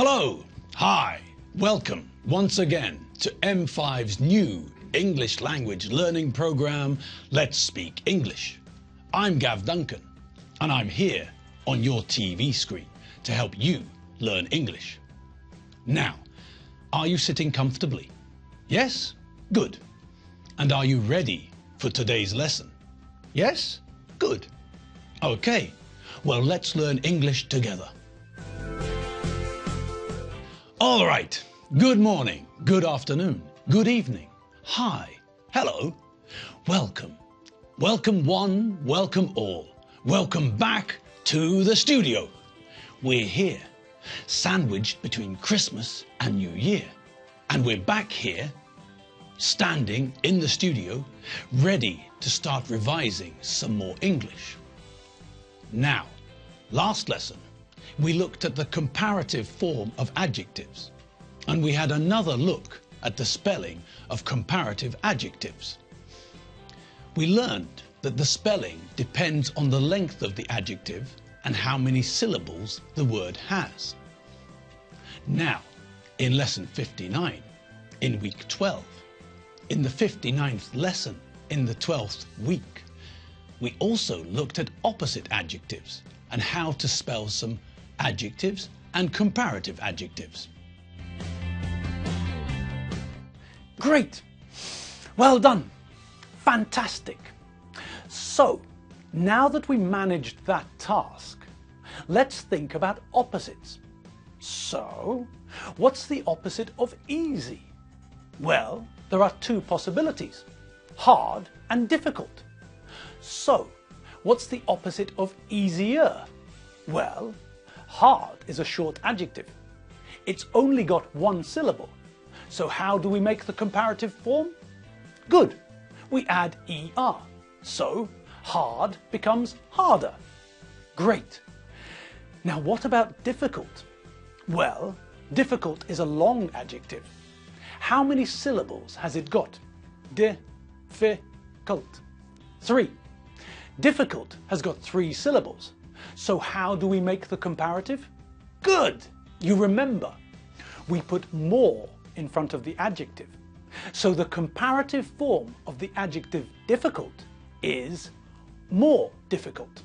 Hello, hi, welcome once again to M5's new English language learning program, Let's Speak English. I'm Gav Duncan and I'm here on your TV screen to help you learn English. Now, are you sitting comfortably? Yes? Good. And are you ready for today's lesson? Yes? Good. Okay, well, let's learn English together. All right, good morning, good afternoon, good evening, hi, hello, welcome. Welcome one, welcome all. Welcome back to the studio. We're here, sandwiched between Christmas and New Year. And we're back here, standing in the studio, ready to start revising some more English. Now, last lesson, we looked at the comparative form of adjectives, and we had another look at the spelling of comparative adjectives. We learned that the spelling depends on the length of the adjective and how many syllables the word has. Now, in lesson 59, in week 12, in the 59th lesson in the 12th week, we also looked at opposite adjectives and how to spell some adjectives and comparative adjectives. Great! Well done! Fantastic! So, now that we managed that task, let's think about opposites. So, what's the opposite of easy? Well, there are two possibilities, hard and difficult. So, what's the opposite of easier? Well, hard is a short adjective. It's only got one syllable. So how do we make the comparative form? Good. We add ER. So hard becomes harder. Great. Now what about difficult? Well, difficult is a long adjective. How many syllables has it got? Difficult. 3. Difficult has got 3 syllables. So how do we make the comparative? Good! You remember, we put more in front of the adjective. So the comparative form of the adjective difficult is more difficult.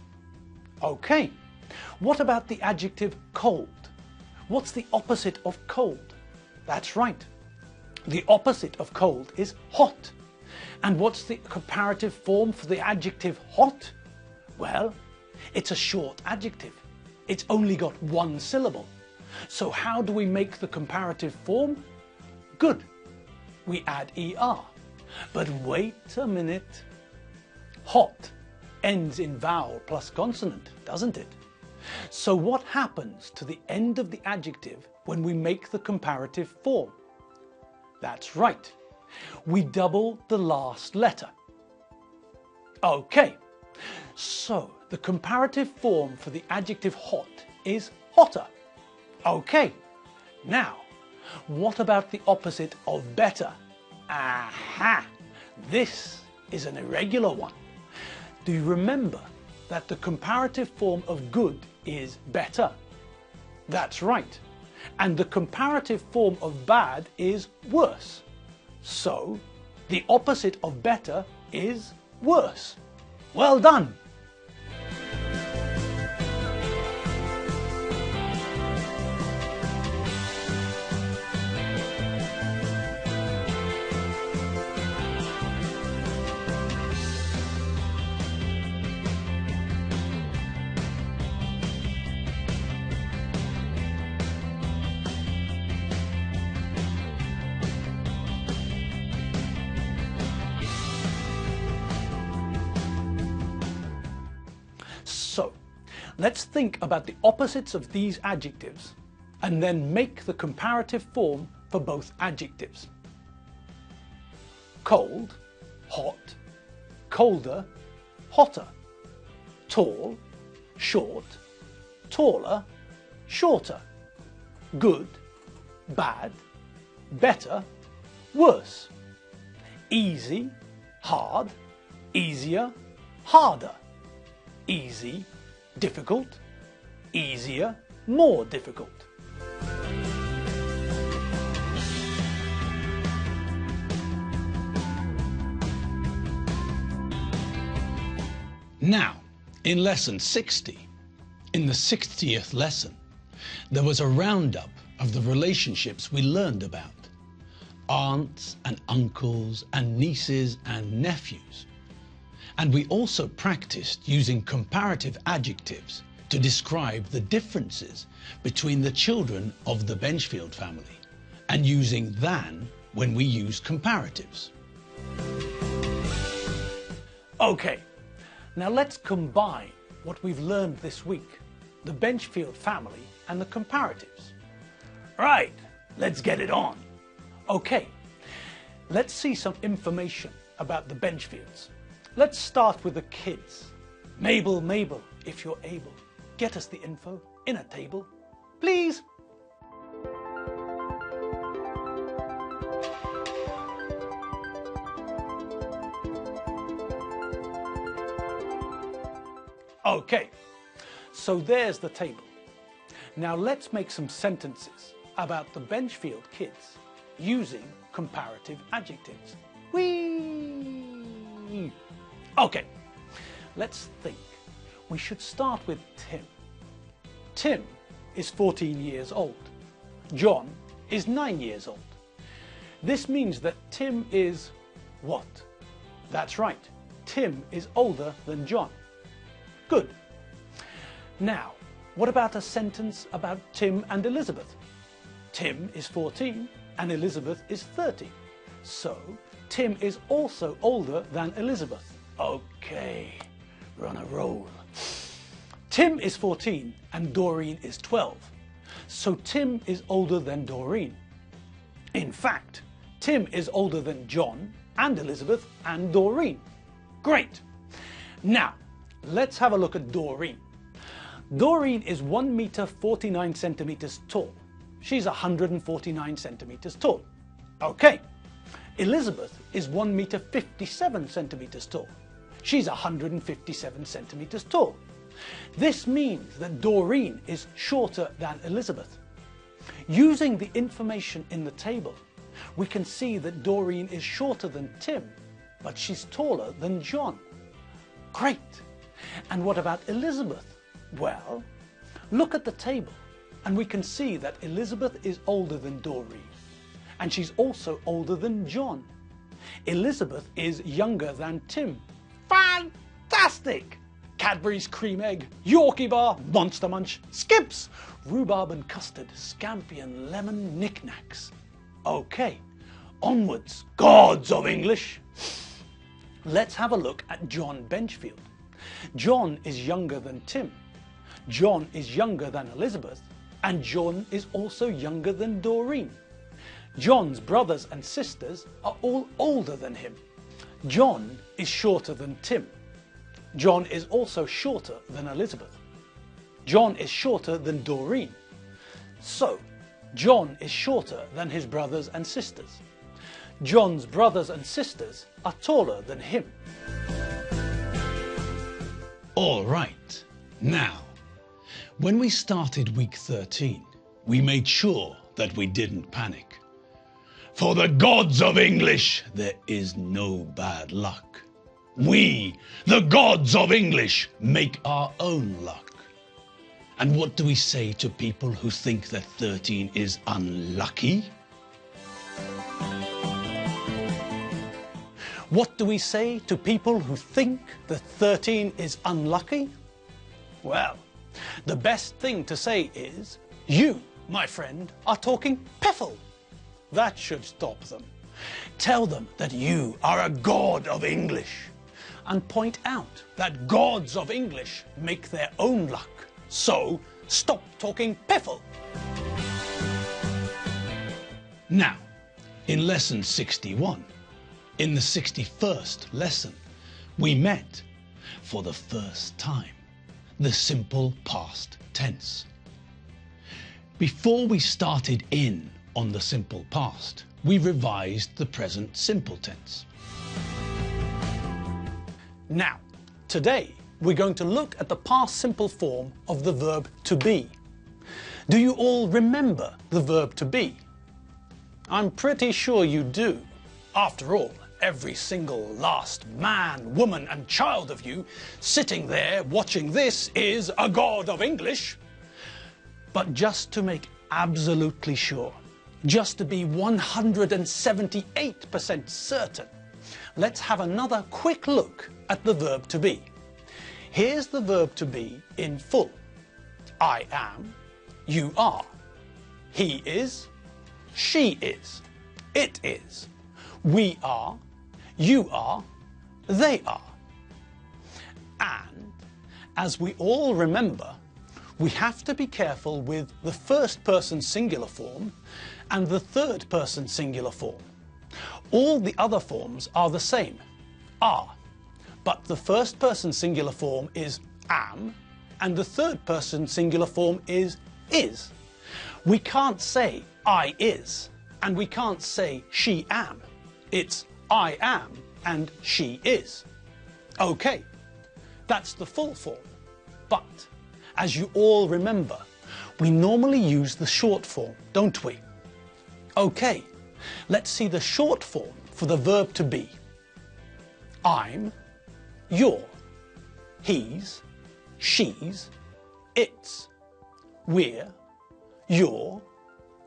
Okay, what about the adjective cold? What's the opposite of cold? That's right. The opposite of cold is hot. And what's the comparative form for the adjective hot? Well, it's a short adjective. It's only got one syllable. So how do we make the comparative form? Good. We add ER. But wait a minute. Hot ends in vowel plus consonant, doesn't it? So what happens to the end of the adjective when we make the comparative form? That's right. We double the last letter. Okay. So, the comparative form for the adjective hot is hotter. Okay, now, what about the opposite of better? Aha! This is an irregular one. Do you remember that the comparative form of good is better? That's right. And the comparative form of bad is worse. So, the opposite of better is worse. Well done! So, let's think about the opposites of these adjectives and then make the comparative form for both adjectives. Cold, hot, colder, hotter. Tall, short, taller, shorter. Good, bad, better, worse. Easy, hard, easier, harder. Easy, difficult, easier, more difficult. Now, in lesson 60, in the 60th lesson, there was a roundup of the relationships we learned about. Aunts and uncles and nieces and nephews. And we also practiced using comparative adjectives to describe the differences between the children of the Benchfield family, and using than when we use comparatives. Okay, now let's combine what we've learned this week, the Benchfield family and the comparatives. Right, let's get it on. Okay, let's see some information about the Benchfields. Let's start with the kids. Mabel, Mabel, if you're able, get us the info in a table, please. Okay, so there's the table. Now let's make some sentences about the Benchfield kids using comparative adjectives. Whee! Okay, let's think. We should start with Tim. Tim is 14 years old. John is 9 years old. This means that Tim is what? That's right, Tim is older than John. Good. Now, what about a sentence about Tim and Elizabeth? Tim is 14 and Elizabeth is 30. So, Tim is also older than Elizabeth. Okay, we're on a roll. Tim is 14 and Doreen is 12. So Tim is older than Doreen. In fact, Tim is older than John and Elizabeth and Doreen. Great. Now, let's have a look at Doreen. Doreen is 1 meter 49 centimeters tall. She's 149 centimeters tall. Okay. Elizabeth is 1 meter 57 centimeters tall. She's 157 centimeters tall. This means that Doreen is shorter than Elizabeth. Using the information in the table, we can see that Doreen is shorter than Tim, but she's taller than John. Great! And what about Elizabeth? Well, look at the table and we can see that Elizabeth is older than Doreen, and she's also older than John. Elizabeth is younger than Tim. Fantastic! Cadbury's cream egg, Yorkie bar, Monster Munch, Skips, rhubarb and custard, scampi and lemon knickknacks. Okay, onwards, gods of English. Let's have a look at John Benchfield. John is younger than Tim. John is younger than Elizabeth, and John is also younger than Doreen. John's brothers and sisters are all older than him. John is shorter than Tim. John is also shorter than Elizabeth. John is shorter than Doreen. So, John is shorter than his brothers and sisters. John's brothers and sisters are taller than him. All right. Now, when we started week 13, we made sure that we didn't panic. For the gods of English, there is no bad luck. We, the gods of English, make our own luck. And what do we say to people who think that 13 is unlucky? What do we say to people who think that 13 is unlucky? Well, the best thing to say is, you, my friend, are talking piffle. That should stop them. Tell them that you are a god of English, and point out that gods of English make their own luck. So, stop talking piffle. Now, in lesson 61, in the 61st lesson, we met, for the first time, the simple past tense. Before we started in on the simple past, we revised the present simple tense. Now, today, we're going to look at the past simple form of the verb to be. Do you all remember the verb to be? I'm pretty sure you do. After all, every single last man, woman and child of you sitting there watching this is a god of English. But just to make absolutely sure, just to be 178% certain, let's have another quick look at the verb to be. Here's the verb to be in full. I am, you are, he is, she is, it is, we are, you are, they are. And, as we all remember, we have to be careful with the first person singular form and the third person singular form. All the other forms are the same, are, but the first person singular form is am and the third person singular form is. We can't say I is and we can't say she am. It's I am and she is. Okay, that's the full form, but as you all remember, we normally use the short form, don't we? Okay, let's see the short form for the verb to be. I'm, you're, he's, she's, it's, we're, you're,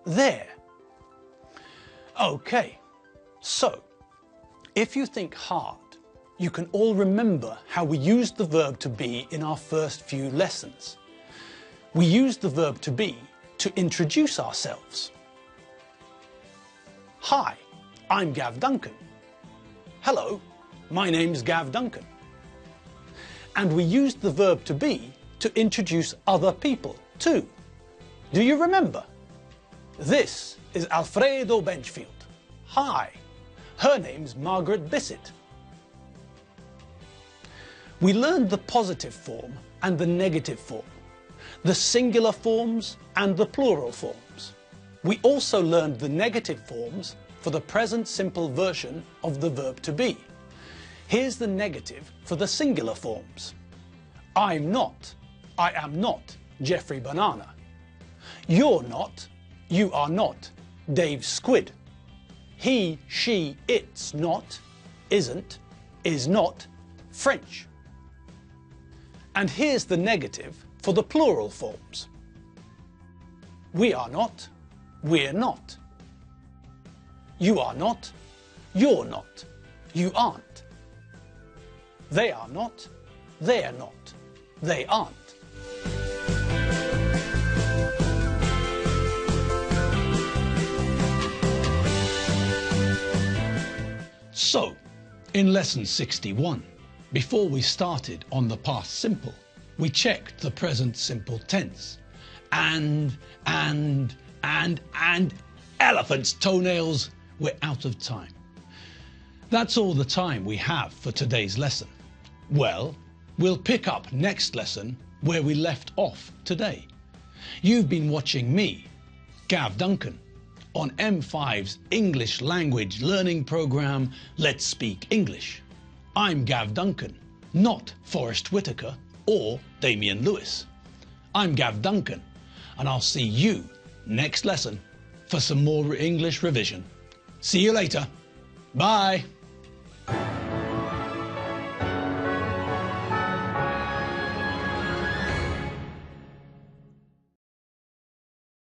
they're. Okay, so if you think hard, you can all remember how we used the verb to be in our first few lessons. We used the verb to be to introduce ourselves. Hi, I'm Gav Duncan. Hello, my name's Gav Duncan. And we used the verb to be to introduce other people too. Do you remember? This is Alfredo Benchfield. Hi, her name's Margaret Bissett. We learned the positive form and the negative form, the singular forms and the plural forms. We also learned the negative forms for the present simple version of the verb to be. Here's the negative for the singular forms. I am not Jeffrey Banana. You're not, you are not Dave Squid. He, she, it's not, isn't, is not French. And here's the negative for the plural forms. We are not, we're not. You are not, you're not, you aren't. They are not, they're not, they aren't. So, in lesson 61, before we started on the past simple, we checked the present simple tense. And elephants' toenails, we're out of time. That's all the time we have for today's lesson. Well, we'll pick up next lesson where we left off today. You've been watching me, Gav Duncan, on M5's English language learning program, Let's Speak English. I'm Gav Duncan, not Forrest Whitaker or Damian Lewis. I'm Gav Duncan, and I'll see you next lesson for some more English revision. See you later. Bye.